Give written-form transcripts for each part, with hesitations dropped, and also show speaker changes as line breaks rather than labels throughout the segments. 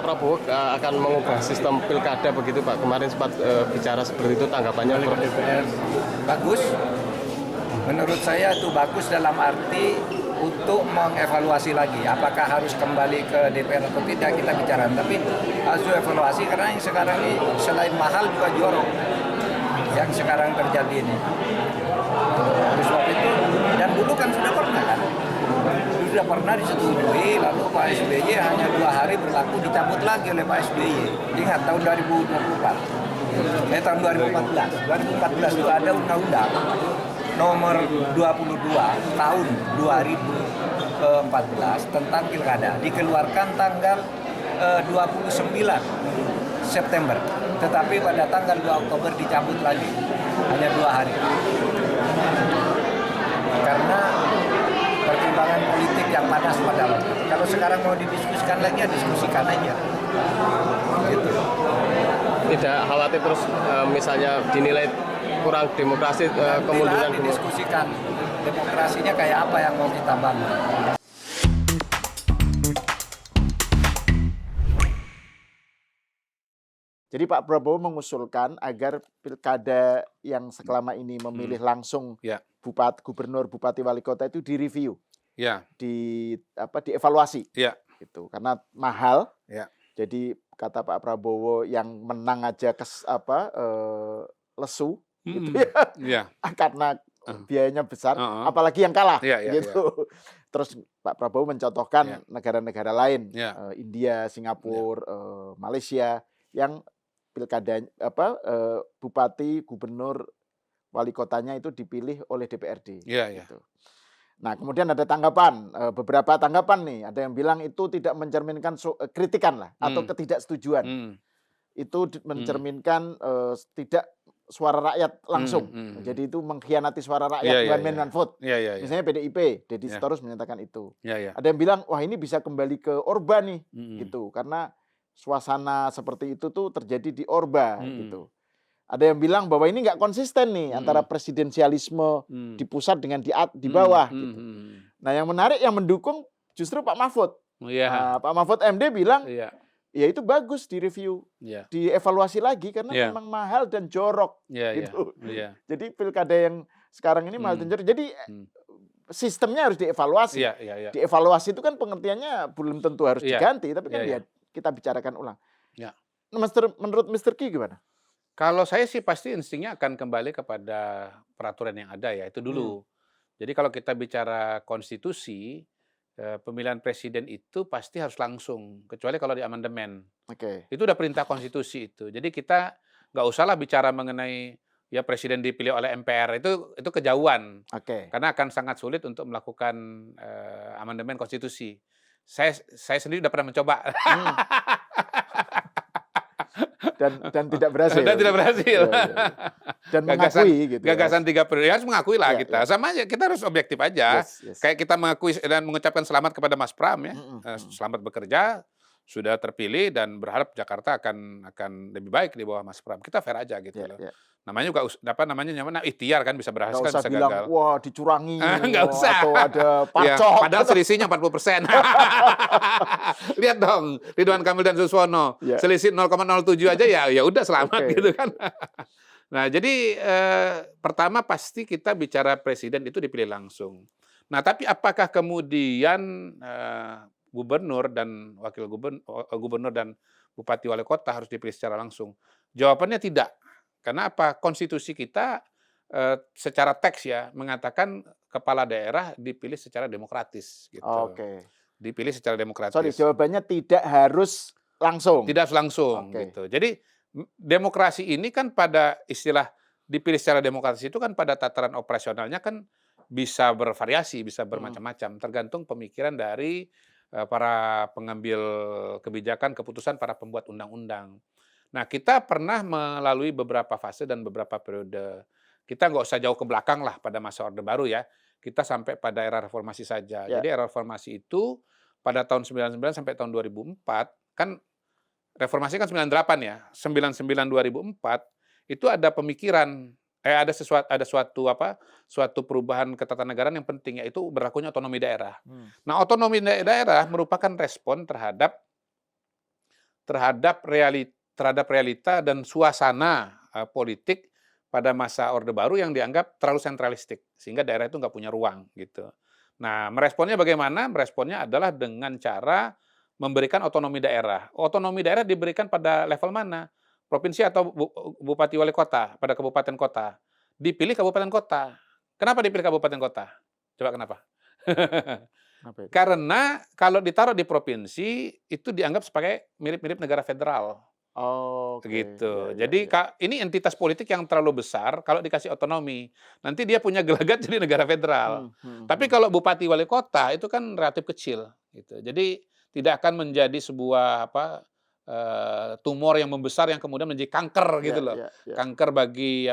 Pak Prabowo akan mengubah sistem pilkada begitu Pak. Kemarin sempat bicara seperti itu, tanggapannya
Balik ke DPR. Bagus. Menurut saya itu bagus dalam arti untuk mengevaluasi lagi apakah harus kembali ke DPR atau tidak, kita bicara. Tapi harus evaluasi karena yang sekarang ini selain mahal juga jorok yang sekarang terjadi ini. Oleh sebab itu, dan dulu kan sudah pernah kan, sudah pernah disetujui, lalu Pak SBY hanya 2 hari berlaku, dicabut lagi oleh Pak SBY. Ingat tahun 2024, tahun 2014 itu ada undang-undang nomor 22 tahun 2014 tentang pilkada, dikeluarkan tanggal 29 September, tetapi pada tanggal 2 Oktober dicabut lagi, hanya 2 hari. Karena pertimbangan politik yang panas pada waktu itu. Kalau sekarang mau didiskusikan lagi, ya diskusikan aja. Gitu.
Tidak khawatir terus misalnya dinilai kurang demokrasi, kemunduran
didiskusikan demokrasinya kayak apa yang mau kita bangun.
Jadi Pak Prabowo mengusulkan agar pilkada yang selama ini memilih langsung bupati, gubernur, bupati, wali kota itu direview, dievaluasi, gitu. Karena mahal. Jadi kata Pak Prabowo yang menang aja lesu, gitu ya, karena biayanya besar, apalagi yang kalah, gitu. Terus Pak Prabowo mencontohkan negara-negara lain, India, Singapura, Malaysia, yang pilkada bupati, gubernur, wali kotanya itu dipilih oleh DPRD. Gitu. Nah, kemudian ada tanggapan, beberapa tanggapan nih. Ada yang bilang itu tidak mencerminkan kritikan lah atau ketidaksetujuan. Itu mencerminkan tidak suara rakyat langsung. Jadi itu mengkhianati suara rakyat, one man one vote. Misalnya PDIP, Deddy Sitorus menyatakan itu. Ada yang bilang, wah ini bisa kembali ke Orba nih, gitu. Karena suasana seperti itu tuh terjadi di Orba, gitu. Ada yang bilang bahwa ini nggak konsisten nih antara presidensialisme di pusat dengan di bawah, gitu. Nah, yang menarik yang mendukung justru Pak Mahfud. Nah, Pak Mahfud MD bilang, ya itu bagus direview, dievaluasi lagi karena memang mahal dan jorok, gitu. Jadi pilkada yang sekarang ini mahal dan jorok. Jadi sistemnya harus dievaluasi. Dievaluasi itu kan pengertiannya belum tentu harus diganti, tapi kan kita bicarakan ulang. Menurut Mr. Ki gimana?
Kalau saya sih pasti instingnya akan kembali kepada peraturan yang ada ya, itu dulu. Jadi kalau kita bicara konstitusi, pemilihan presiden itu pasti harus langsung, kecuali kalau di amandemen. Itu udah perintah konstitusi itu. Jadi kita nggak usahlah bicara mengenai ya presiden dipilih oleh MPR, itu kejauhan. Karena akan sangat sulit untuk melakukan amandemen konstitusi. Saya sendiri udah pernah mencoba.
Dan tidak berhasil.
Dan tidak berhasil.
Dan mengakui gitu.
Gagasan 3 periode harus mengakui lah kita. Sama aja, kita harus objektif aja. Kayak kita mengakui dan mengucapkan selamat kepada Mas Pram ya. Selamat bekerja, sudah terpilih dan berharap Jakarta akan lebih baik di bawah Mas Pram. Kita fair aja gitu loh. Namanya juga ikhtiar kan, bisa berhasil kan bisa gagal.
Wah dicurangi.
Nggak usah.
Atau ada pacok.
Padahal selisihnya 40%. Lihat dong, Ridwan Kamil dan Suswono. Selisih 0,07 aja ya udah selamat gitu kan. Nah, jadi pertama pasti kita bicara presiden itu dipilih langsung. Nah, tapi apakah kemudian gubernur dan wakil gubernur dan bupati wali kota harus dipilih secara langsung? Jawabannya tidak. Karena apa? Konstitusi kita secara teks ya mengatakan kepala daerah dipilih secara demokratis gitu. Dipilih secara demokratis.
Sorry, jawabannya tidak harus langsung.
Tidak harus langsung gitu. Jadi demokrasi ini kan pada istilah dipilih secara demokratis itu kan pada tataran operasionalnya kan bisa bervariasi, bisa bermacam-macam, tergantung pemikiran dari para pengambil kebijakan, keputusan, para pembuat undang-undang. Nah, kita pernah melalui beberapa fase dan beberapa periode. Kita nggak usah jauh ke belakang lah pada masa Orde Baru ya. Kita sampai pada era reformasi saja. Jadi era reformasi itu pada tahun 99 sampai tahun 2004, kan reformasi kan 98 ya. 99 2004 itu ada pemikiran ada suatu perubahan ketatanegaraan yang penting, yaitu berlakunya otonomi daerah. Nah, otonomi daerah merupakan respon terhadap terhadap realita dan suasana politik pada masa Orde Baru yang dianggap terlalu sentralistik, sehingga daerah itu nggak punya ruang gitu. Nah, meresponnya bagaimana? Meresponnya adalah dengan cara memberikan otonomi daerah. Otonomi daerah diberikan pada level mana? Provinsi atau bupati wali kota, pada kabupaten kota. Dipilih kabupaten kota. Kenapa dipilih kabupaten kota? Coba kenapa? Karena kalau ditaruh di provinsi, itu dianggap sebagai mirip-mirip negara federal.
Oh,
gitu. Jadi ini entitas politik yang terlalu besar, kalau dikasih otonomi, nanti dia punya gelagat jadi negara federal. Tapi kalau bupati wali kota itu kan relatif kecil, gitu. Jadi tidak akan menjadi sebuah tumor yang membesar yang kemudian menjadi kanker gitu loh. Kanker bagi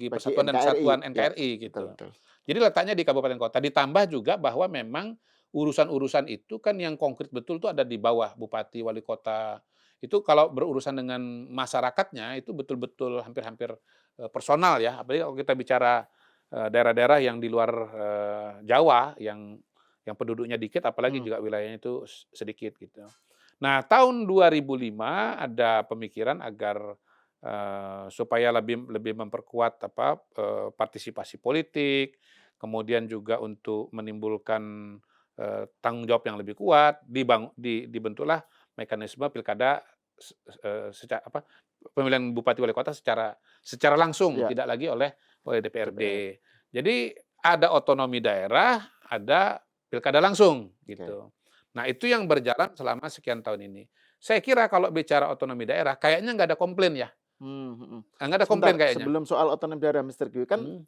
persatuan dan kesatuan NKRI gitu.
Betul.
Jadi letaknya di kabupaten kota. Ditambah juga bahwa memang urusan-urusan itu kan yang konkret betul tuh ada di bawah bupati wali kota. Itu kalau berurusan dengan masyarakatnya itu betul-betul hampir-hampir personal ya. Apalagi kalau kita bicara daerah-daerah yang di luar Jawa yang penduduknya dikit, apalagi juga wilayahnya itu sedikit gitu. Nah, tahun 2005 ada pemikiran agar supaya lebih memperkuat partisipasi politik, kemudian juga untuk menimbulkan tanggung jawab yang lebih kuat, dibentuklah mekanisme pilkada pemilihan bupati wali kota secara langsung, tidak lagi oleh DPRD. Jadi ada otonomi daerah, ada pilkada langsung gitu. Nah, itu yang berjalan selama sekian tahun ini. Saya kira kalau bicara otonomi daerah, kayaknya nggak ada komplain ya. Nggak ada komplain kayaknya.
Sebelum soal otonomi daerah, Mr. Gui, kan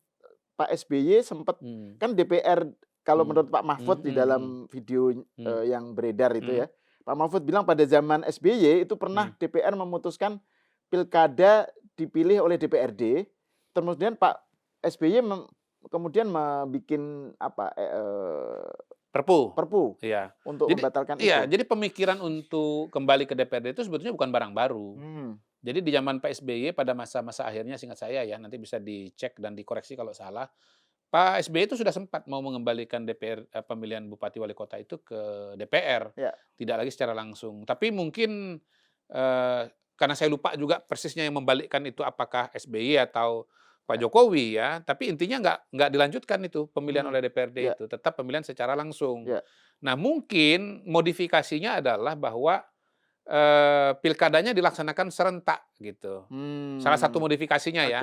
Pak SBY sempat, kan DPR, kalau menurut Pak Mahfud di dalam video yang beredar itu ya, Pak Mahfud bilang pada zaman SBY itu pernah DPR memutuskan pilkada dipilih oleh DPRD, kemudian Pak SBY kemudian membuat Perpu
Iya.
untuk membatalkan itu.
Iya, jadi pemikiran untuk kembali ke DPRD itu sebetulnya bukan barang baru. Jadi di zaman Pak SBY pada masa-masa akhirnya, seingat saya ya, nanti bisa dicek dan dikoreksi kalau salah, Pak SBY itu sudah sempat mau mengembalikan pemilihan bupati wali kota itu ke DPR, tidak lagi secara langsung. Tapi mungkin karena saya lupa juga persisnya yang membalikkan itu apakah SBY atau Pak Jokowi ya, tapi intinya nggak dilanjutkan itu pemilihan oleh DPRD itu, tetap pemilihan secara langsung. Nah, mungkin modifikasinya adalah bahwa pilkadanya dilaksanakan serentak gitu. Salah satu modifikasinya ya.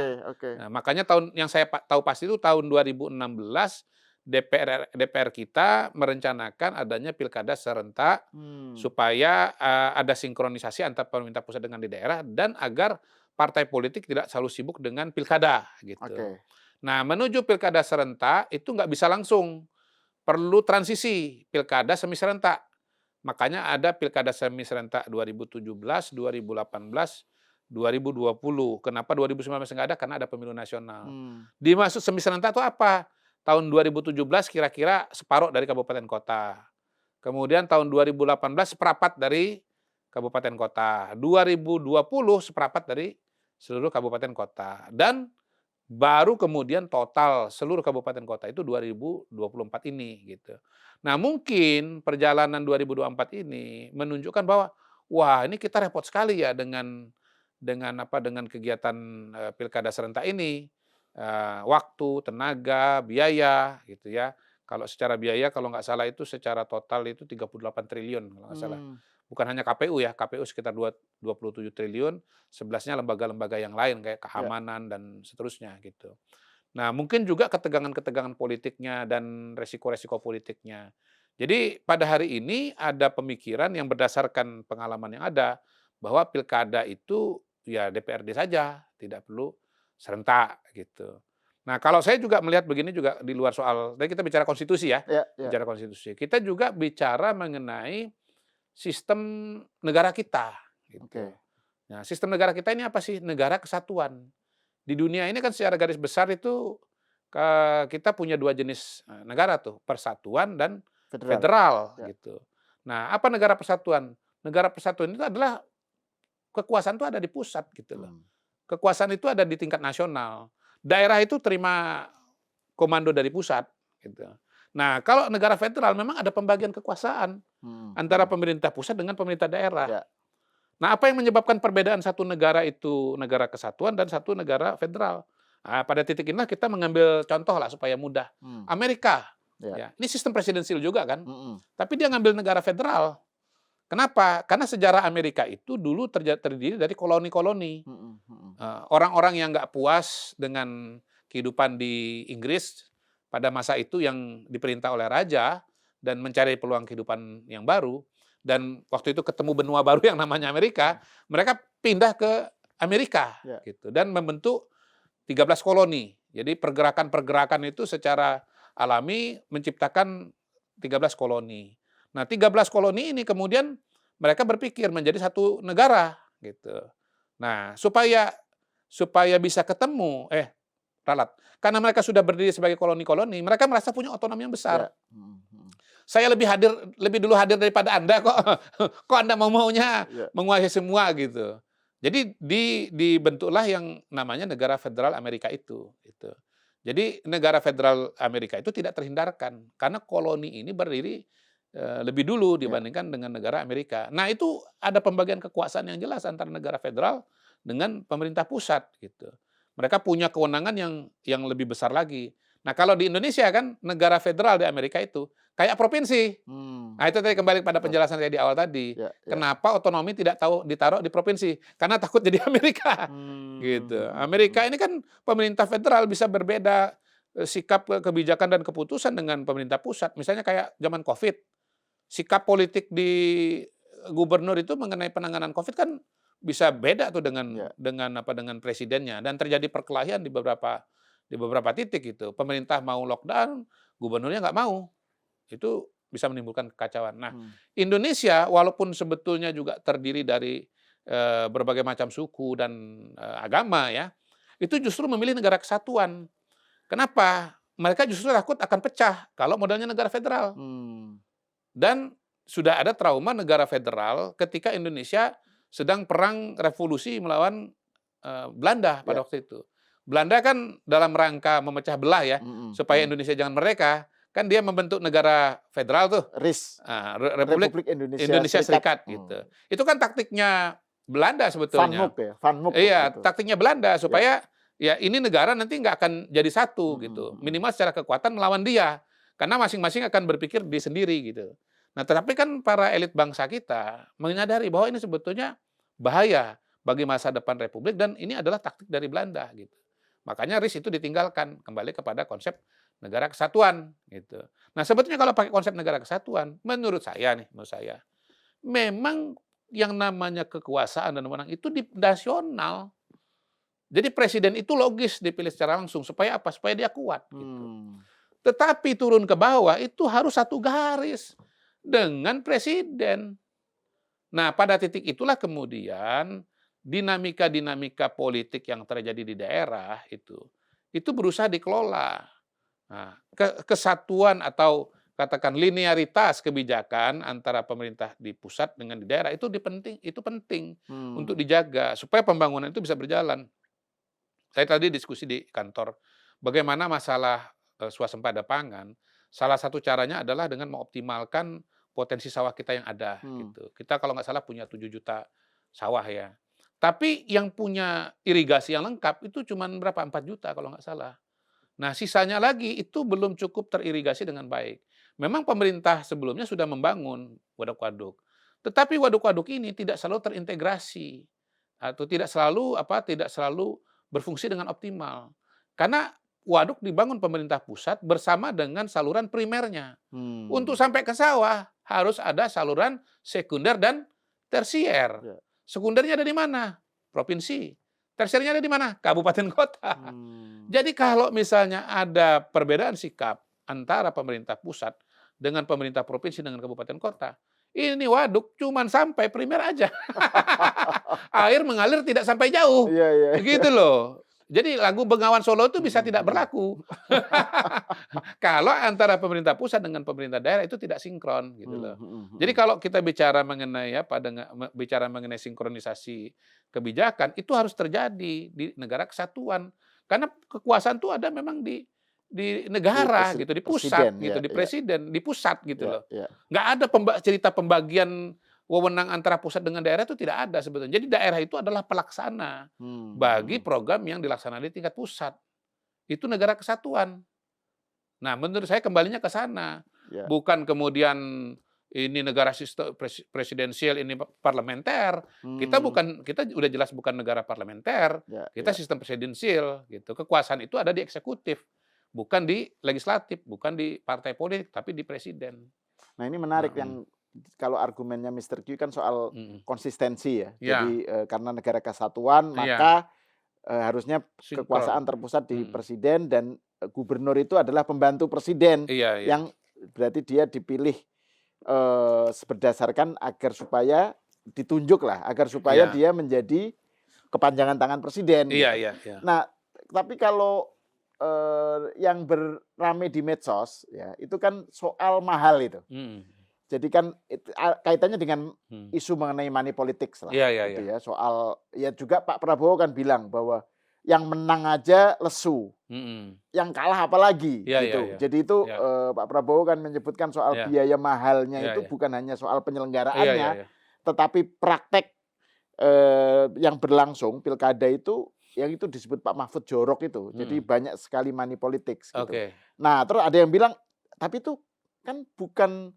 Nah, makanya yang saya tahu pasti itu tahun 2016 DPR kita merencanakan adanya pilkada serentak supaya ada sinkronisasi antara pemerintah pusat dengan di daerah dan agar partai politik tidak selalu sibuk dengan pilkada gitu. Nah, menuju pilkada serentak itu nggak bisa langsung, perlu transisi pilkada semi serentak. Makanya ada pilkada semi serentak 2017, 2018, 2020. Kenapa 2019 nggak ada? Karena ada pemilu nasional. Dimaksud semi serentak itu apa? Tahun 2017 kira-kira separuh dari kabupaten kota. Kemudian tahun 2018 seperempat dari kabupaten kota. 2020 seperempat dari seluruh kabupaten kota. Dan baru kemudian total seluruh kabupaten kota itu 2024 ini gitu. Nah, mungkin perjalanan 2024 ini menunjukkan bahwa wah, ini kita repot sekali ya dengan kegiatan pilkada serentak ini. Waktu, tenaga, biaya gitu ya. Kalau secara biaya kalau nggak salah itu secara total itu 38 triliun kalau nggak salah. Bukan hanya KPU ya, KPU sekitar 27 triliun, 11-nya lembaga-lembaga yang lain kayak keamanan dan seterusnya gitu. Nah, mungkin juga ketegangan-ketegangan politiknya dan resiko-resiko politiknya. Jadi pada hari ini ada pemikiran yang berdasarkan pengalaman yang ada bahwa pilkada itu ya DPRD saja, tidak perlu serentak gitu. Nah, kalau saya juga melihat begini juga di luar soal, tadi kita bicara konstitusi ya, bicara konstitusi. Kita juga bicara mengenai sistem negara kita. Gitu. Nah, sistem negara kita ini apa sih? Negara kesatuan. Di dunia ini kan secara garis besar itu kita punya dua jenis negara tuh, persatuan dan federal gitu. Nah, apa negara persatuan? Negara persatuan itu adalah kekuasaan itu ada di pusat gitu loh. Kekuasaan itu ada di tingkat nasional. Daerah itu terima komando dari pusat gitu. Nah, kalau negara federal memang ada pembagian kekuasaan antara pemerintah pusat dengan pemerintah daerah. Nah, apa yang menyebabkan perbedaan satu negara itu negara kesatuan dan satu negara federal? Nah, pada titik inilah kita mengambil contoh lah supaya mudah. Amerika, ya, ini sistem presidensial juga kan, tapi dia ngambil negara federal. Kenapa? Karena sejarah Amerika itu dulu terdiri dari koloni-koloni. Orang-orang yang nggak puas dengan kehidupan di Inggris pada masa itu yang diperintah oleh raja dan mencari peluang kehidupan yang baru, dan waktu itu ketemu benua baru yang namanya Amerika, mereka pindah ke Amerika gitu dan membentuk 13 koloni. Jadi pergerakan-pergerakan itu secara alami menciptakan 13 koloni. Nah, 13 koloni ini kemudian mereka berpikir menjadi satu negara gitu. Nah, supaya bisa ketemu ralat. Karena mereka sudah berdiri sebagai koloni-koloni, mereka merasa punya otonomi yang besar. Saya lebih dulu hadir daripada Anda kok. Kok Anda maunya menguasai semua gitu. Jadi dibentuklah yang namanya negara federal Amerika itu gitu. Jadi negara federal Amerika itu tidak terhindarkan karena koloni ini berdiri lebih dulu dibandingkan dengan negara Amerika. Nah, itu ada pembagian kekuasaan yang jelas antara negara federal dengan pemerintah pusat gitu. Mereka punya kewenangan yang lebih besar lagi. Nah, kalau di Indonesia kan negara federal di Amerika itu kayak provinsi. Nah, itu tadi kembali pada penjelasan saya di awal tadi. Kenapa otonomi tidak ditaruh di provinsi? Karena takut jadi Amerika. Gitu. Amerika ini kan pemerintah federal bisa berbeda sikap, kebijakan dan keputusan dengan pemerintah pusat. Misalnya kayak zaman Covid. Sikap politik di gubernur itu mengenai penanganan Covid kan bisa beda tuh dengan presidennya, dan terjadi perkelahian di beberapa titik itu. Pemerintah mau lockdown, gubernurnya nggak mau. Itu bisa menimbulkan kekacauan. Nah, Indonesia walaupun sebetulnya juga terdiri dari berbagai macam suku dan agama ya, itu justru memilih negara kesatuan. Kenapa? Mereka justru takut akan pecah kalau modalnya negara federal. Dan sudah ada trauma negara federal ketika Indonesia sedang perang revolusi melawan Belanda pada waktu itu. Belanda kan dalam rangka memecah belah ya, supaya Indonesia jangan merdeka, kan dia membentuk negara federal tuh.
RIS.
Republik Indonesia Serikat gitu. Itu kan taktiknya Belanda sebetulnya.
Van Mook
iya, gitu. Taktiknya Belanda supaya ya ini negara nanti nggak akan jadi satu gitu. Minimal secara kekuatan melawan dia. Karena masing-masing akan berpikir di sendiri gitu. Nah, tetapi kan para elit bangsa kita menyadari bahwa ini sebetulnya bahaya bagi masa depan Republik dan ini adalah taktik dari Belanda gitu. Makanya RIS itu ditinggalkan, kembali kepada konsep negara kesatuan gitu. Nah, sebetulnya kalau pakai konsep negara kesatuan, menurut saya memang yang namanya kekuasaan dan wewenang itu di nasional. Jadi presiden itu logis dipilih secara langsung supaya apa? Supaya dia kuat gitu. Tetapi turun ke bawah itu harus satu garis dengan presiden. Nah, pada titik itulah kemudian dinamika-dinamika politik yang terjadi di daerah itu berusaha dikelola. Nah, kesatuan atau katakan linearitas kebijakan antara pemerintah di pusat dengan di daerah itu penting untuk dijaga supaya pembangunan itu bisa berjalan. Saya tadi diskusi di kantor bagaimana masalah swasembada pangan. Salah satu caranya adalah dengan mengoptimalkan potensi sawah kita yang ada gitu. Kita kalau nggak salah punya 7 juta sawah ya. Tapi yang punya irigasi yang lengkap itu cuma berapa? 4 juta kalau nggak salah. Nah, sisanya lagi itu belum cukup teririgasi dengan baik. Memang pemerintah sebelumnya sudah membangun waduk-waduk. Tetapi waduk-waduk ini tidak selalu terintegrasi atau tidak selalu berfungsi dengan optimal. Karena waduk dibangun pemerintah pusat bersama dengan saluran primernya. Untuk sampai ke sawah harus ada saluran sekunder dan tersier. Sekundernya ada di mana? Provinsi. Tersiernya ada di mana? Kabupaten kota. Jadi kalau misalnya ada perbedaan sikap antara pemerintah pusat dengan pemerintah provinsi dengan kabupaten kota, ini waduk cuman sampai primer aja. Air mengalir tidak sampai jauh. Gitu loh. Jadi lagu Bengawan Solo itu bisa tidak berlaku. Kalau antara pemerintah pusat dengan pemerintah daerah itu tidak sinkron gitu loh. Jadi kalau kita bicara mengenai sinkronisasi kebijakan itu harus terjadi di negara kesatuan. Karena kekuasaan itu ada memang di negara gitu, di pusat gitu, di presiden, di pusat gitu loh. Nggak ada cerita pembagian wewenang antara pusat dengan daerah itu tidak ada sebetulnya. Jadi daerah itu adalah pelaksana bagi program yang dilaksanakan di tingkat pusat. Itu negara kesatuan. Nah, menurut saya kembalinya ke sana.
Ya.
Bukan kemudian ini negara sistem presidensial, ini parlementer. Kita udah jelas bukan negara parlementer.
Ya,
kita
ya.
sistem presidensial gitu. Kekuasaan itu ada di eksekutif, bukan di legislatif, bukan di partai politik, tapi di presiden.
Nah, ini menarik yang kalau argumennya Mr. Q kan soal konsistensi ya. Jadi karena negara kesatuan maka harusnya kekuasaan terpusat di presiden dan gubernur itu adalah pembantu presiden yang berarti dia dipilih berdasarkan agar supaya ditunjuk lah, agar supaya dia menjadi kepanjangan tangan presiden. Nah, tapi kalau yang beramai di medsos ya itu kan soal mahal itu. Jadi kan kaitannya dengan isu mengenai money politics lah. Gitu ya. Soal ya juga Pak Prabowo kan bilang bahwa yang menang aja lesu, yang kalah apalagi gitu. Jadi itu Pak Prabowo kan menyebutkan soal biaya mahalnya itu bukan hanya soal penyelenggaraannya, tetapi praktek yang berlangsung pilkada itu yang itu disebut Pak Mahfud jorok itu. Jadi banyak sekali money politics gitu. Nah, terus ada yang bilang tapi itu kan bukan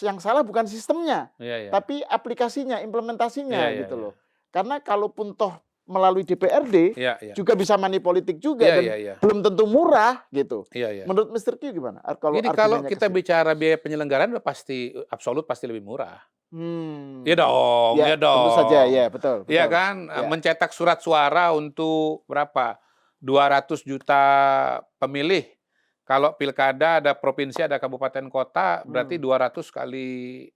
yang salah bukan sistemnya, tapi aplikasinya, implementasinya gitu loh. Karena kalaupun toh melalui DPRD juga bisa money politik juga dan belum tentu murah gitu. Menurut Mr. Q gimana?
Jadi kalau kita bicara biaya penyelenggaraan udah pasti absolut pasti lebih murah. Iya dong, ya dong.
Tentu saja, ya betul.
Iya kan, mencetak surat suara untuk berapa? 200 juta pemilih. Kalau pilkada ada provinsi, ada kabupaten kota, berarti 200 kali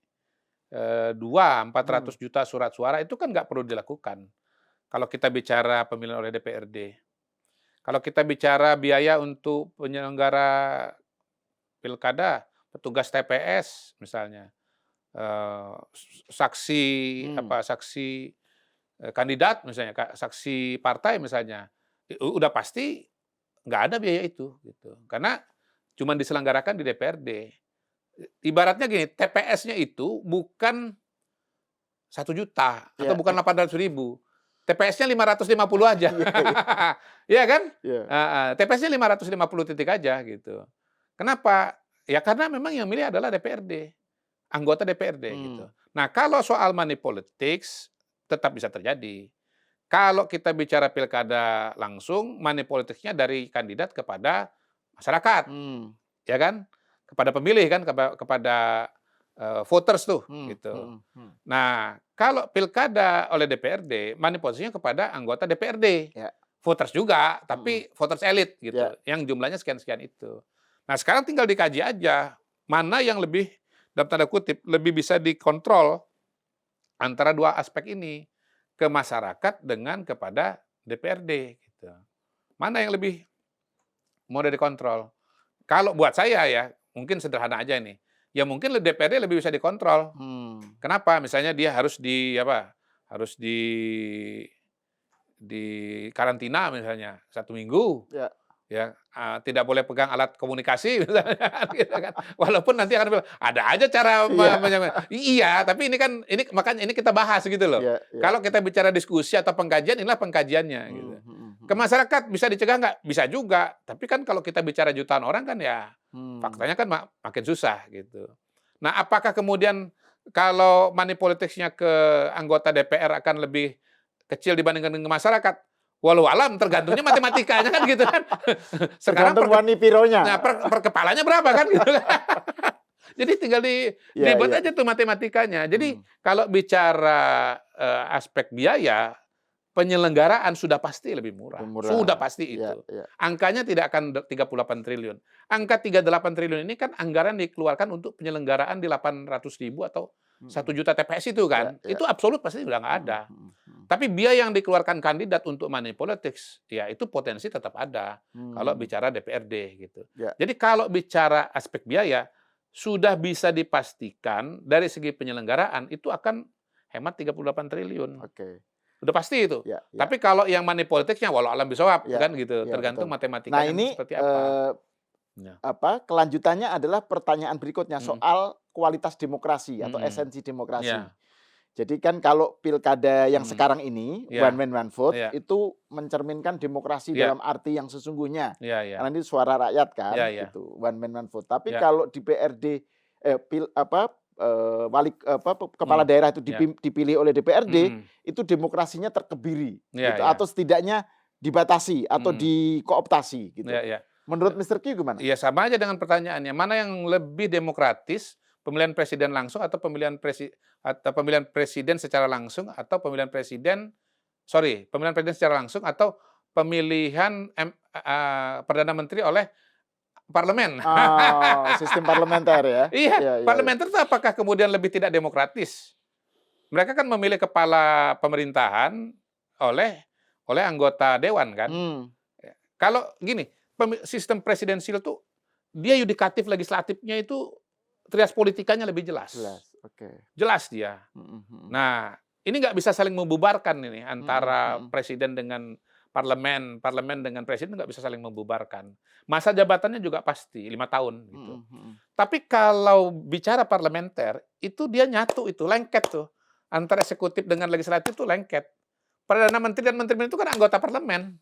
2, 400 juta surat suara itu kan nggak perlu dilakukan. Kalau kita bicara pemilihan oleh DPRD. Kalau kita bicara biaya untuk penyelenggara pilkada, petugas TPS misalnya, saksi kandidat misalnya, saksi partai misalnya, udah pasti nggak ada biaya itu gitu. Karena cuma diselenggarakan di DPRD. Ibaratnya gini, TPS-nya itu bukan 1 juta atau bukan 800.000. TPS-nya 550 aja. Iya kan? TPS-nya 550 titik aja gitu. Kenapa? Ya karena memang yang milih adalah DPRD. Anggota DPRD gitu. Nah, kalau soal money politics tetap bisa terjadi. Kalau kita bicara pilkada langsung, money politiknya dari kandidat kepada masyarakat, ya kan? Kepada pemilih kan, kepada voters tuh, gitu. Nah, kalau pilkada oleh DPRD, money politiknya kepada anggota DPRD, voters juga, tapi voters elit gitu, yang jumlahnya sekian-sekian itu. Nah, sekarang tinggal dikaji aja mana yang lebih, dalam tanda kutip, lebih bisa dikontrol antara dua aspek ini. Ke masyarakat dengan kepada DPRD gitu. Mana yang lebih mau dikontrol? Kalau buat saya ya, mungkin sederhana aja ini. Ya mungkin DPRD lebih bisa dikontrol. Kenapa? Misalnya dia harus harus di karantina misalnya 1 minggu. Ya, tidak boleh pegang alat komunikasi misalnya gitu kan. Walaupun nanti akan bilang ada aja cara iya, tapi makanya ini kita bahas gitu loh. Kalau kita bicara diskusi atau pengkajian, inilah pengkajiannya gitu. Ke masyarakat bisa dicegah nggak? Bisa juga. Tapi kan kalau kita bicara jutaan orang kan ya faktanya kan makin susah gitu. Nah, apakah kemudian kalau money politics-nya ke anggota DPR akan lebih kecil dibandingkan dengan masyarakat? Walau alam, tergantungnya matematikanya kan gitu kan. Sekarang
Wanipironya.
Nah, per kepalanya berapa kan gitu kan. Jadi tinggal dibuat aja tuh matematikanya. Jadi kalau bicara aspek biaya, penyelenggaraan sudah pasti lebih murah. Sudah pasti itu. Angkanya tidak akan 38 triliun. Angka 38 triliun ini kan anggaran dikeluarkan untuk penyelenggaraan di 800.000 atau 1 juta TPS itu kan. Itu absolut pasti udah nggak ada. Tapi biaya yang dikeluarkan kandidat untuk money politics, ya itu potensi tetap ada kalau bicara DPRD gitu. Jadi kalau bicara aspek biaya, sudah bisa dipastikan dari segi penyelenggaraan itu akan hemat 38 triliun. Udah pasti itu. Tapi kalau yang money politicsnya walau alam bisawab kan gitu, tergantung matematikanya seperti apa.
Kelanjutannya adalah pertanyaan berikutnya soal kualitas demokrasi atau esensi demokrasi. Jadi kan kalau pilkada yang sekarang ini one man one vote itu mencerminkan demokrasi dalam arti yang sesungguhnya. Karena ini suara rakyat kan, gitu. One man one vote. Tapi kalau di PRD kepala daerah itu dipilih oleh DPRD, itu demokrasinya terkebiri, gitu. Atau setidaknya dibatasi atau dikooptasi, gitu. Menurut Mr. Q gimana?
Iya, sama aja dengan pertanyaannya. Mana yang lebih demokratis? Pemilihan presiden langsung atau pemilihan presiden secara langsung atau pemilihan presiden secara langsung atau pemilihan perdana menteri oleh parlemen.
Sistem parlementer ya.
Iya, parlementer itu apakah kemudian lebih tidak demokratis? Mereka kan memilih kepala pemerintahan oleh anggota dewan kan. Kalau gini, sistem presidensial tuh dia yudikatif legislatifnya itu trias politikanya lebih jelas. Jelas dia. Nah, ini nggak bisa saling membubarkan ini antara presiden dengan parlemen dengan presiden nggak bisa saling membubarkan. Masa jabatannya juga pasti 5 tahun gitu. Tapi kalau bicara parlementer itu dia nyatu itu lengket tuh antara eksekutif dengan legislatif itu lengket. Perdana Menteri dan Menteri itu kan anggota parlemen.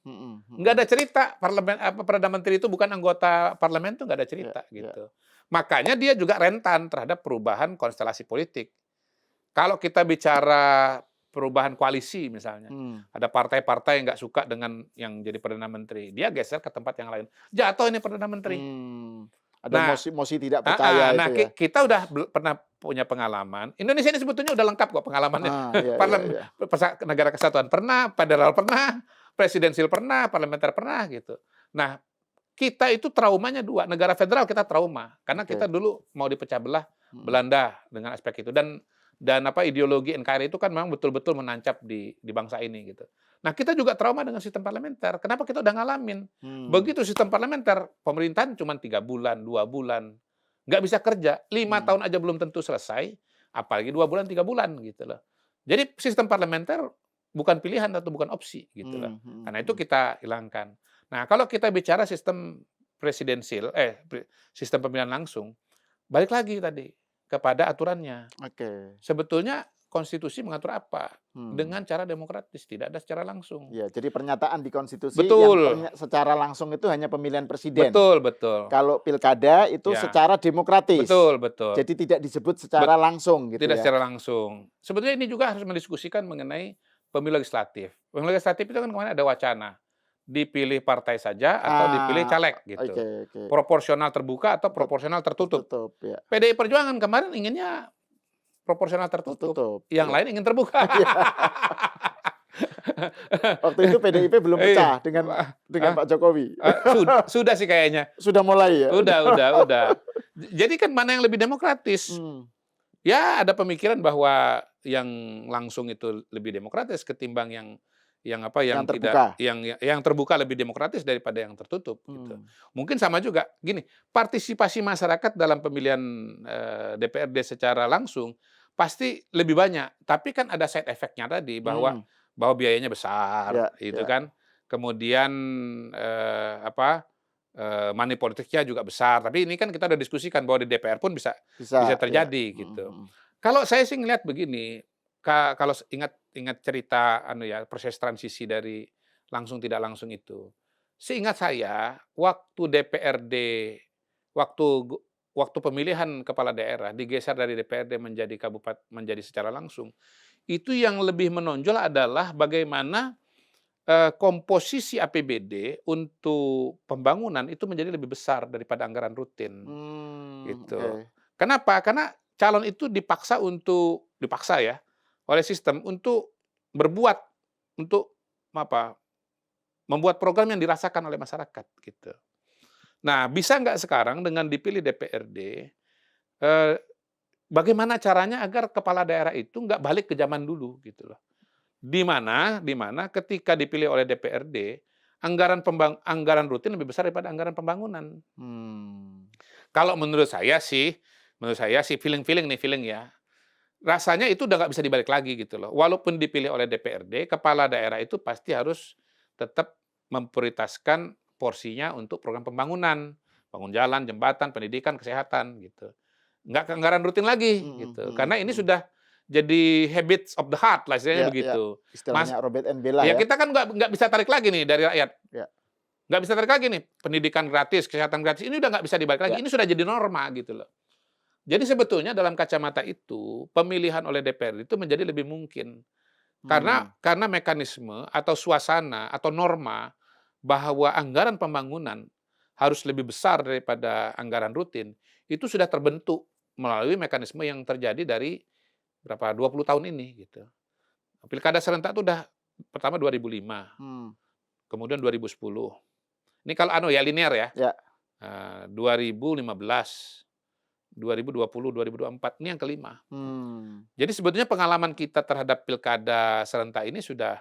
Nggak ada cerita Perdana Menteri itu bukan anggota parlemen itu nggak ada cerita gitu. Makanya dia juga rentan terhadap perubahan konstelasi politik. Kalau kita bicara perubahan koalisi misalnya, ada partai-partai yang nggak suka dengan yang jadi Perdana Menteri, dia geser ke tempat yang lain. Jatuh ini Perdana Menteri.
Ada mosi tidak percaya itu ya.
Kita udah pernah punya pengalaman. Indonesia ini sebetulnya udah lengkap kok pengalamannya. Negara kesatuan pernah, federal pernah, presidensial pernah, parlementer pernah gitu. Nah, kita itu traumanya 2. Negara federal kita trauma karena kita dulu mau dipecah belah Belanda dengan aspek itu dan ideologi NKRI itu kan memang betul-betul menancap di bangsa ini gitu. Nah, kita juga trauma dengan sistem parlementer. Kenapa kita udah ngalamin? Begitu sistem parlementer, pemerintahan cuma 3 bulan, 2 bulan. Nggak bisa kerja. 5 tahun aja belum tentu selesai, apalagi 2 bulan, 3 bulan gitu loh. Jadi sistem parlementer bukan pilihan atau bukan opsi gitu loh. Karena itu kita hilangkan. Nah, kalau kita bicara sistem presidensial, sistem pemilihan langsung, balik lagi tadi kepada aturannya. Sebetulnya konstitusi mengatur apa? Dengan cara demokratis, tidak ada secara langsung.
Ya, jadi pernyataan di konstitusi
betul.
yang secara langsung itu hanya pemilihan presiden.
Betul.
Kalau pilkada itu secara demokratis.
Betul.
Jadi tidak disebut secara langsung gitu
tidak secara langsung. Sebetulnya ini juga harus mendiskusikan mengenai pemilu legislatif. Pemilu legislatif itu kan kemarin ada wacana dipilih partai saja atau dipilih caleg gitu. Proporsional terbuka atau proporsional tertutup. PDI Perjuangan kemarin inginnya proporsional tertutup. Yang lain ingin terbuka.
Waktu itu PDIP belum pecah dengan Pak Jokowi.
Sudah sih kayaknya.
Sudah mulai ya.
Udah. Jadi kan mana yang lebih demokratis? Ya ada pemikiran bahwa yang langsung itu lebih demokratis ketimbang yang terbuka lebih demokratis daripada yang tertutup gitu. Mungkin sama juga gini, partisipasi masyarakat dalam pemilihan DPRD secara langsung pasti lebih banyak, tapi kan ada side effect-nya tadi bahwa biayanya besar kan. Kemudian money politiknya juga besar. Tapi ini kan kita udah diskusikan bahwa di DPR pun bisa terjadi gitu. Kalau saya sih ngelihat begini, kalau ingat cerita proses transisi dari langsung tidak langsung itu. Seingat saya waktu DPRD waktu pemilihan kepala daerah digeser dari DPRD menjadi kabupaten menjadi secara langsung. Itu yang lebih menonjol adalah bagaimana komposisi APBD untuk pembangunan itu menjadi lebih besar daripada anggaran rutin. Gitu. Kenapa? Karena calon itu dipaksa oleh sistem untuk membuat program yang dirasakan oleh masyarakat gitu. Nah, bisa nggak sekarang dengan dipilih DPRD, bagaimana caranya agar kepala daerah itu nggak balik ke zaman dulu gitu loh. Di mana ketika dipilih oleh DPRD, anggaran rutin lebih besar daripada anggaran pembangunan. Kalau menurut saya sih feeling ya. Rasanya itu udah nggak bisa dibalik lagi gitu loh. Walaupun dipilih oleh DPRD, kepala daerah itu pasti harus tetap memprioritaskan porsinya untuk program pembangunan, bangun jalan, jembatan, pendidikan, kesehatan gitu. Nggak ke anggaran rutin lagi gitu. Karena ini sudah jadi habits of the heart lah istilahnya begitu.
Istilahnya Robert and Bella
ya. Kita kan nggak bisa tarik lagi nih dari rakyat.
Ya.
Nggak bisa tarik lagi nih, pendidikan gratis, kesehatan gratis, ini udah nggak bisa dibalik lagi. Ini sudah jadi norma gitu loh. Jadi sebetulnya dalam kacamata itu, pemilihan oleh DPR itu menjadi lebih mungkin. Karena mekanisme atau suasana atau norma bahwa anggaran pembangunan harus lebih besar daripada anggaran rutin, itu sudah terbentuk melalui mekanisme yang terjadi dari berapa 20 tahun ini gitu. Pilkada serentak itu udah pertama 2005. Kemudian 2010. Ini kalau linear ya. 2015, 2020, 2024 ini yang kelima. Jadi sebetulnya pengalaman kita terhadap pilkada serentak ini sudah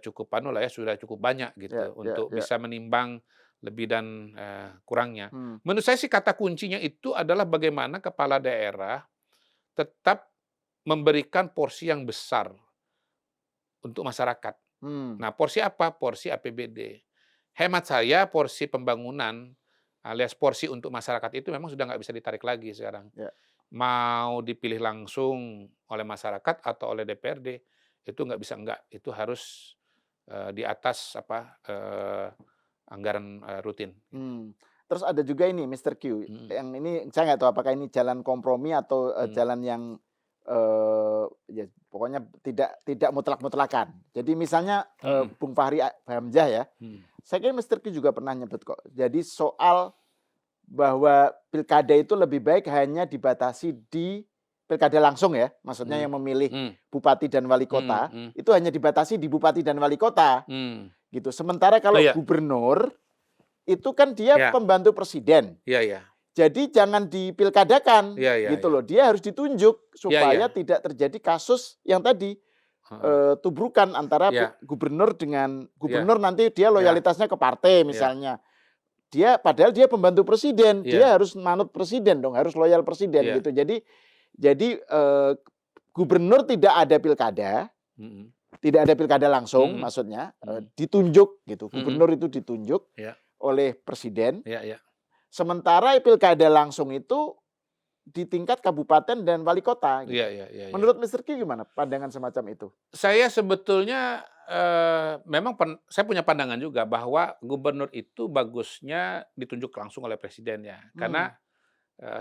cukup sudah cukup banyak gitu untuk bisa menimbang lebih dan kurangnya. Menurut saya sih kata kuncinya itu adalah bagaimana kepala daerah tetap memberikan porsi yang besar untuk masyarakat. Nah, porsi apa? Porsi APBD. Hemat saya porsi pembangunan alias porsi untuk masyarakat itu memang sudah nggak bisa ditarik lagi sekarang. Mau dipilih langsung oleh masyarakat atau oleh DPRD itu nggak bisa itu harus di atas anggaran rutin.
Terus ada juga ini Mr. Q, yang ini saya nggak tahu apakah ini jalan kompromi atau jalan yang ya pokoknya tidak mutlak-mutlakan. Jadi misalnya Bung Fahri Hamzah ya, saya kira Mr. Q juga pernah nyebut kok. Jadi soal bahwa pilkada itu lebih baik hanya dibatasi di pilkada langsung ya, maksudnya yang memilih bupati dan wali kota itu hanya dibatasi di bupati dan wali kota, gitu. Sementara kalau gubernur itu kan dia pembantu presiden. Jadi jangan dipilkadakan, gitu loh. Dia harus ditunjuk supaya tidak terjadi kasus yang tadi tubrukan antara gubernur dengan gubernur nanti dia loyalitasnya ke partai misalnya. Padahal dia pembantu presiden, dia harus manut presiden dong, harus loyal presiden gitu. Jadi gubernur tidak ada pilkada, tidak ada pilkada langsung, maksudnya ditunjuk gitu. Gubernur itu ditunjuk oleh presiden. Sementara pilkada langsung itu di tingkat kabupaten dan wali kota. Gitu. Menurut Mr. Q gimana pandangan semacam itu?
Saya sebetulnya memang saya punya pandangan juga bahwa gubernur itu bagusnya ditunjuk langsung oleh presiden ya. Karena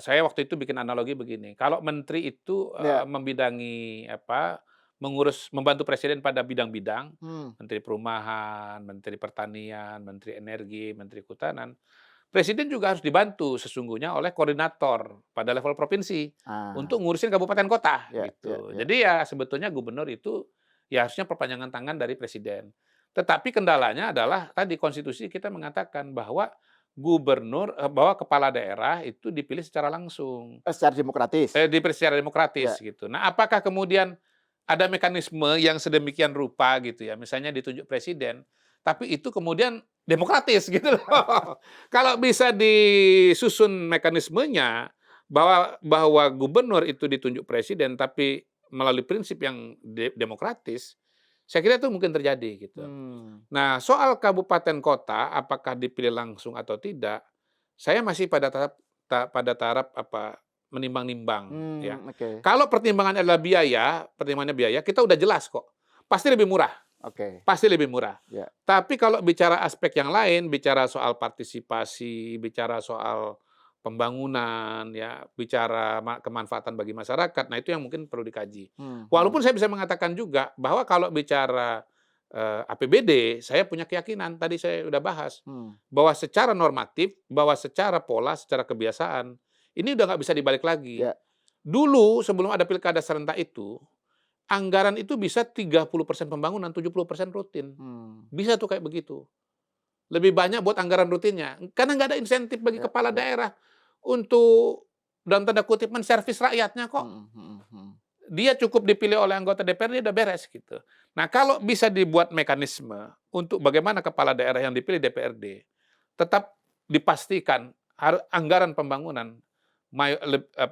saya waktu itu bikin analogi begini, kalau menteri itu membidangi membantu presiden pada bidang-bidang, menteri perumahan, menteri pertanian, menteri energi, menteri kehutanan. Presiden juga harus dibantu sesungguhnya oleh koordinator pada level provinsi untuk ngurusin kabupaten kota gitu. Jadi ya sebetulnya gubernur itu ya harusnya perpanjangan tangan dari presiden. Tetapi kendalanya adalah tadi konstitusi kita mengatakan bahwa bahwa kepala daerah itu dipilih secara langsung.
Secara demokratis.
Dipilih secara demokratis gitu. Nah, apakah kemudian ada mekanisme yang sedemikian rupa gitu ya, misalnya ditunjuk presiden, tapi itu kemudian demokratis gitu loh. Kalau bisa disusun mekanismenya bahwa gubernur itu ditunjuk presiden tapi melalui prinsip yang demokratis, saya kira itu mungkin terjadi gitu. Nah, soal kabupaten kota apakah dipilih langsung atau tidak, saya masih pada taraf menimbang-nimbang ya. Kalau pertimbangan adalah pertimbangannya biaya, kita udah jelas kok. Pasti lebih murah. Pasti lebih murah. Tapi kalau bicara aspek yang lain, bicara soal partisipasi, bicara soal pembangunan, ya, bicara kemanfaatan bagi masyarakat, nah itu yang mungkin perlu dikaji. Walaupun saya bisa mengatakan juga bahwa kalau bicara APBD, saya punya keyakinan, tadi saya udah bahas, bahwa secara normatif, bahwa secara pola, secara kebiasaan, ini udah nggak bisa dibalik lagi. Dulu sebelum ada pilkada serentak itu, anggaran itu bisa 30% pembangunan, 70% rutin. Bisa tuh kayak begitu. Lebih banyak buat anggaran rutinnya. Karena nggak ada insentif bagi kepala daerah untuk, dalam tanda kutip, menservis rakyatnya kok. Dia cukup dipilih oleh anggota DPR, dia udah beres gitu. Nah, kalau bisa dibuat mekanisme untuk bagaimana kepala daerah yang dipilih DPRD tetap dipastikan anggaran pembangunan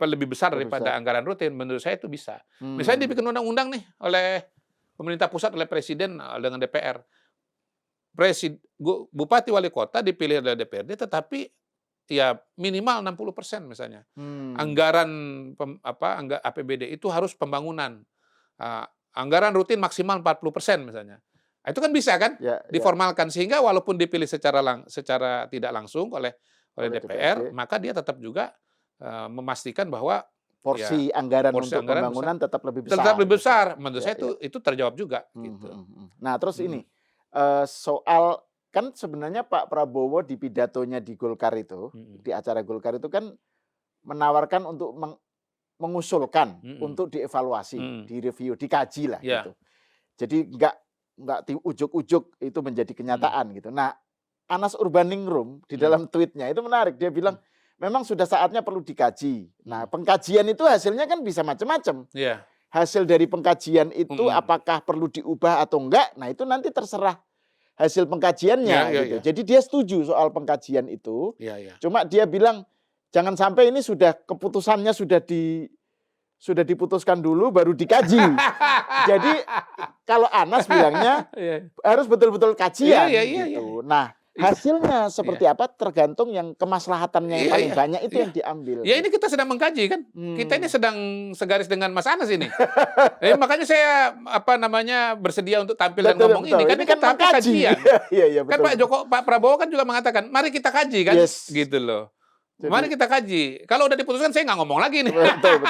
lebih besar daripada anggaran rutin, menurut saya itu bisa. Misalnya dibikin undang-undang nih oleh pemerintah pusat, oleh presiden dengan DPR. Bupati wali kota dipilih oleh DPRD, tetapi ya minimal 60% misalnya. Anggaran APBD itu harus pembangunan. Anggaran rutin maksimal 40% misalnya. Itu kan bisa kan diformalkan sehingga walaupun dipilih secara tidak langsung oleh DPR, maka dia tetap juga memastikan bahwa
porsi anggaran untuk pembangunan tetap lebih besar.
Tetap lebih besar. Menurut saya itu terjawab juga gitu.
Nah, terus ini soal kan sebenarnya Pak Prabowo di pidatonya di Golkar itu, di acara Golkar itu kan menawarkan untuk mengusulkan untuk dievaluasi, direview, dikaji lah gitu. Jadi nggak ujuk-ujuk itu menjadi kenyataan gitu. Nah, Anas Urbaningrum di dalam tweetnya itu menarik. Dia bilang memang sudah saatnya perlu dikaji. Nah, pengkajian itu hasilnya kan bisa macam-macam. Hasil dari pengkajian itu apakah perlu diubah atau enggak? Nah, itu nanti terserah hasil pengkajiannya gitu. Jadi dia setuju soal pengkajian itu. Cuma dia bilang jangan sampai ini sudah keputusannya sudah diputuskan dulu baru dikaji. Jadi kalau Anas bilangnya harus betul-betul kajian gitu. Nah, hasilnya seperti apa tergantung yang kemaslahatannya yang paling banyak itu yang diambil.
Ya ini kita sedang mengkaji kan. Kita ini sedang segaris dengan Mas Anas ini. Makanya saya bersedia untuk tampil dan ngomong ini. Kan ini kan tahap kajian. Kan Pak Prabowo kan juga mengatakan, mari kita kaji kan. Gitu loh. Mari kita kaji. Kalau udah diputuskan saya nggak ngomong lagi nih.
Betul.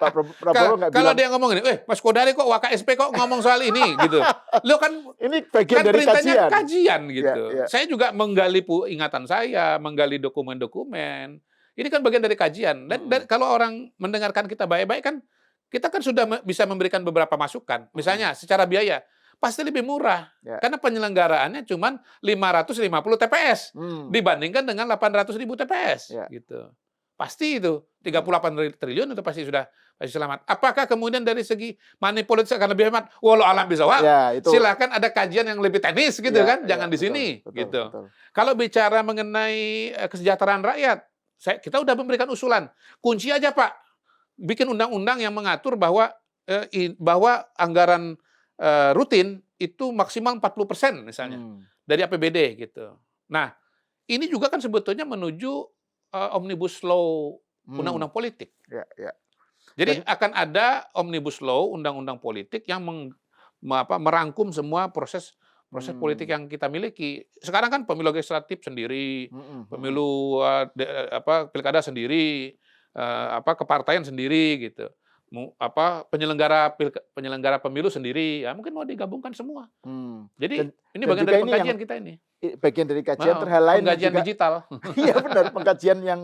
Pak Prabowo nggak bilang.
Kalau dia ngomong ini, Mas Kodari kok WKSP kok ngomong soal ini gitu. Lo kan
ini bagian dari
kajian gitu. Saya juga menggali ingatan saya, menggali dokumen-dokumen. Ini kan bagian dari kajian. Dan kalau orang mendengarkan kita baik-baik kan, kita kan sudah bisa memberikan beberapa masukan. Misalnya secara biaya pasti lebih murah. Karena penyelenggaraannya cuma 550 TPS dibandingkan dengan 800.000 TPS gitu. Pasti itu 38 triliun itu pasti selamat. Apakah kemudian dari segi money politik akan lebih hemat? Walau alam bisawab. Silakan ada kajian yang lebih teknis gitu kan. Jangan di sini gitu. Kalau bicara mengenai kesejahteraan rakyat, kita udah memberikan usulan. Kunci aja Pak. Bikin undang-undang yang mengatur bahwa anggaran rutin itu maksimal 40% misalnya dari APBD gitu. Nah, ini juga kan sebetulnya menuju omnibus law undang-undang politik. Jadi akan ada omnibus law undang-undang politik yang merangkum semua proses politik yang kita miliki. Sekarang kan pemilu legislatif sendiri, pemilu pilkada sendiri, kepartaian sendiri gitu. Penyelenggara pemilu sendiri ya mungkin mau digabungkan semua. Jadi ini bagian dari pengkajian kita ini.
Bagian dari kajian terhal lain
pengkajian juga, digital.
Iya benar, pengkajian yang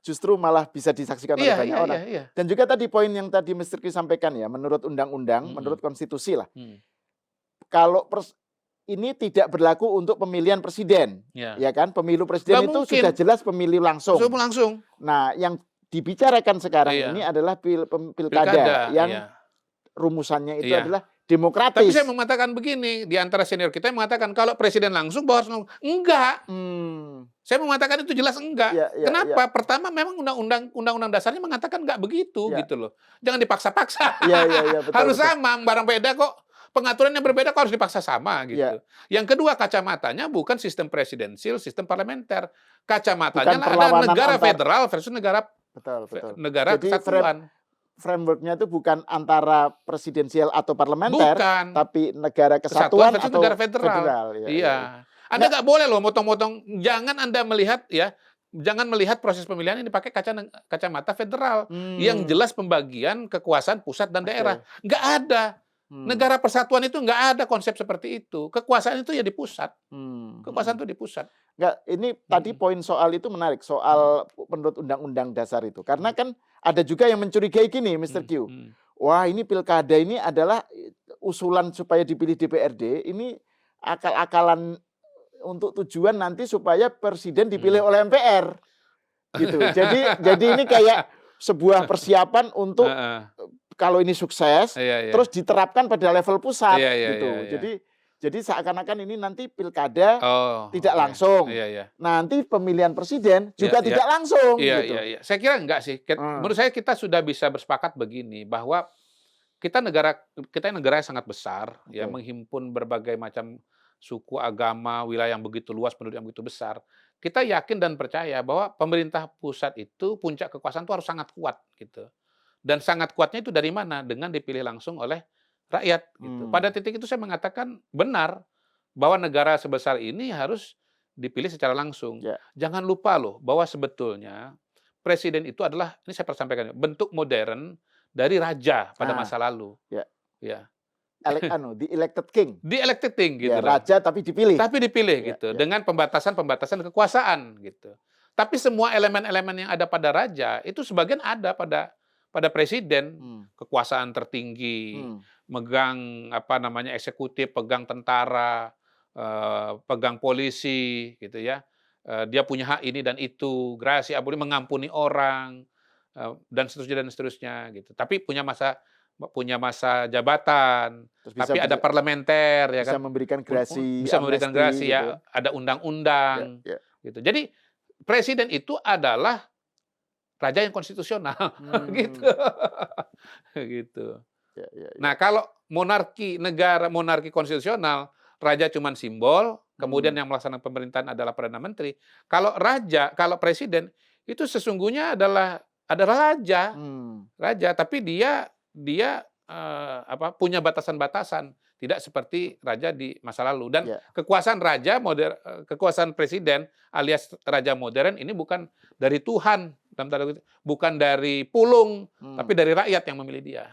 justru malah bisa disaksikan oleh banyak orang. Dan juga tadi poin yang tadi Mr. Q sampaikan ya, menurut undang-undang, menurut konstitusi lah. Kalau ini tidak berlaku untuk pemilihan presiden, ya kan? Pemilu presiden itu sudah jelas pemilu langsung. Nah, yang dibicarakan sekarang ini adalah pilkada yang rumusannya itu adalah demokratis.
Tapi saya mengatakan begini, di antara senior kita yang mengatakan kalau presiden langsung bahwa harus enggak. Saya mengatakan itu jelas enggak. Kenapa? Pertama memang undang-undang dasarnya mengatakan enggak begitu gitu loh. Jangan dipaksa-paksa. Harus sama, barang beda kok. Pengaturannya berbeda kok harus dipaksa sama gitu. Yang kedua, kacamatanya bukan sistem presidensil, sistem parlementer. Kacamatanya ada negara federal versus negara kesatuan.
Frameworknya itu bukan antara presidensial atau parlementer, tapi negara kesatuan atau
negara federal. Iya. Anda nggak boleh loh motong-motong. Jangan Anda melihat jangan melihat proses pemilihan ini pakai kacamata federal yang jelas pembagian kekuasaan pusat dan daerah. Nggak ada. Negara persatuan itu nggak ada konsep seperti itu. Kekuasaan itu ya di pusat. Kekuasaan itu di pusat.
Nggak, ini tadi poin soal itu menarik, soal menurut undang-undang dasar itu. Karena kan ada juga yang mencurigai gini, Mr. Q. Wah, ini pilkada ini adalah usulan supaya dipilih DPRD, ini akal-akalan untuk tujuan nanti supaya presiden dipilih oleh MPR. Gitu. Jadi ini kayak sebuah persiapan untuk kalau ini sukses, terus diterapkan pada level pusat, gitu. Jadi seakan-akan ini nanti pilkada tidak langsung. Nanti pemilihan presiden juga tidak langsung. Gitu.
Saya kira enggak sih. Menurut saya kita sudah bisa bersepakat begini bahwa kita negara yang sangat besar, ya menghimpun berbagai macam suku, agama, wilayah yang begitu luas, penduduk yang begitu besar. kita yakin dan percaya bahwa pemerintah pusat itu puncak kekuasaan itu harus sangat kuat gitu. Dan sangat kuatnya itu dari mana? Dengan dipilih langsung oleh rakyat gitu. Pada titik itu saya mengatakan benar bahwa negara sebesar ini harus dipilih secara langsung. Jangan lupa loh bahwa sebetulnya presiden itu adalah, ini saya sampaikan, bentuk modern dari raja pada masa lalu. Ya.
The elected king.
The elected king gitu.
Ya, raja tapi dipilih.
Tapi dipilih gitu. Dengan pembatasan-pembatasan kekuasaan gitu. Tapi semua elemen-elemen yang ada pada raja itu sebagian ada pada presiden. Kekuasaan tertinggi, megang eksekutif, pegang tentara, pegang polisi gitu ya. Dia punya hak ini dan itu, grasi aboli, mengampuni orang dan seterusnya gitu. Tapi punya masa jabatan, tapi ada parlementer ya kan,
bisa memberikan grasi,
gitu. Ya, ada undang-undang gitu. Jadi presiden itu adalah raja yang konstitusional gitu. Gitu. Nah, kalau negara monarki konstitusional, raja cuma simbol, kemudian yang melaksanakan pemerintahan adalah Perdana Menteri. Kalau presiden itu sesungguhnya adalah raja. Raja, tapi dia punya batasan-batasan, tidak seperti raja di masa lalu. Dan kekuasaan kekuasaan presiden alias raja modern ini bukan dari Tuhan, bukan dari pulung, tapi dari rakyat yang memilih dia.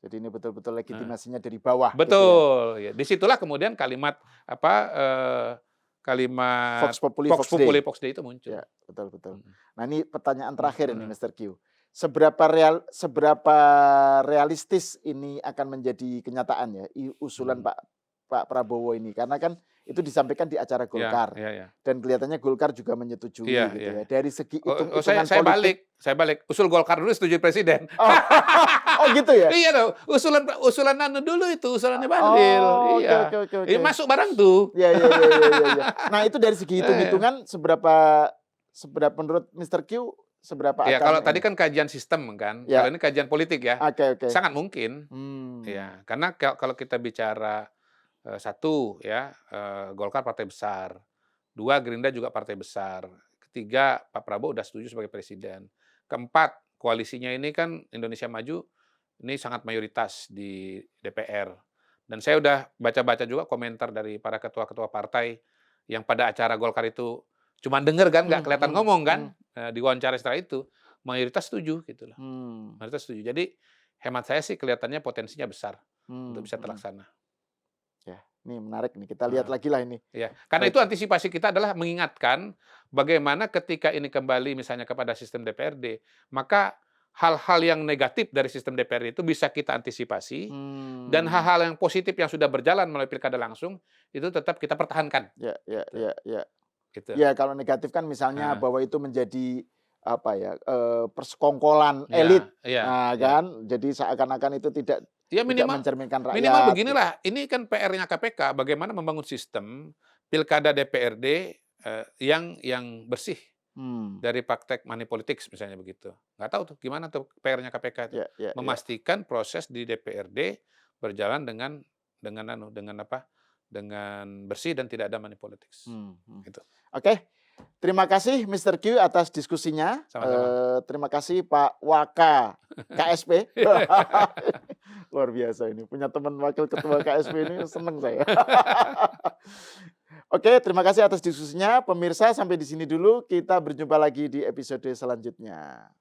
Jadi ini betul-betul legitimasinya dari bawah.
Betul. Gitu ya. Disitulah kemudian kalimat
Vox Populi
Vox Dei itu muncul.
Ya, betul. Nah, ini pertanyaan terakhir ini Mr. Q. Seberapa realistis ini akan menjadi kenyataan ya usulan Pak Prabowo ini, karena kan itu disampaikan di acara Golkar dan kelihatannya Golkar juga menyetujui gitu ya. Dari segi hitung-hitungan politik.
Saya balik. Usul Golkar dulu setuju presiden.
Oh gitu ya?
Iya dong. Usulan dulu itu usulannya Bahlil.
Oke.
Ini masuk barang tuh.
Iya. Nah, itu dari segi hitung-hitungan seberapa menurut Mr. Q seberapa
ya, kalau tadi kan kajian sistem kan, kalau ini kajian politik ya.
Oke.
Sangat mungkin. Ya, karena kalau kita bicara satu ya, Golkar partai besar, dua Gerindra juga partai besar, ketiga Pak Prabowo udah setuju sebagai presiden, keempat koalisinya ini kan Indonesia Maju ini sangat mayoritas di DPR, dan saya udah baca-baca juga komentar dari para ketua-ketua partai yang pada acara Golkar itu cuma denger kan, nggak kelihatan ngomong kan, diwawancara setelah itu mayoritas setuju gitu loh, mayoritas setuju. Jadi hemat saya sih kelihatannya potensinya besar untuk bisa terlaksana.
Ya, ini menarik nih, kita lihat lagi lah ini.
Ya, karena itu antisipasi kita adalah mengingatkan bagaimana ketika ini kembali misalnya kepada sistem DPRD, maka hal-hal yang negatif dari sistem DPRD itu bisa kita antisipasi, dan hal-hal yang positif yang sudah berjalan melalui pilkada langsung itu tetap kita pertahankan.
Ya.
Gitu.
Ya, kalau negatif kan misalnya bahwa itu menjadi persekongkolan elit, kan, jadi seakan-akan itu tidak mencerminkan rakyat.
Minimal beginilah, ini kan PR-nya KPK, bagaimana membangun sistem pilkada DPRD yang bersih dari praktek money politics misalnya begitu. Nggak tahu tuh gimana tuh PR-nya KPK itu. Memastikan proses di DPRD berjalan dengan bersih dan tidak ada money politics. Gitu.
Oke. Terima kasih Mr. Q atas diskusinya. Terima kasih Pak Waka KSP. Luar biasa ini, punya teman wakil ketua KSP ini, seneng saya. Oke, terima kasih atas diskusinya. Pemirsa, sampai di sini dulu. Kita berjumpa lagi di episode selanjutnya.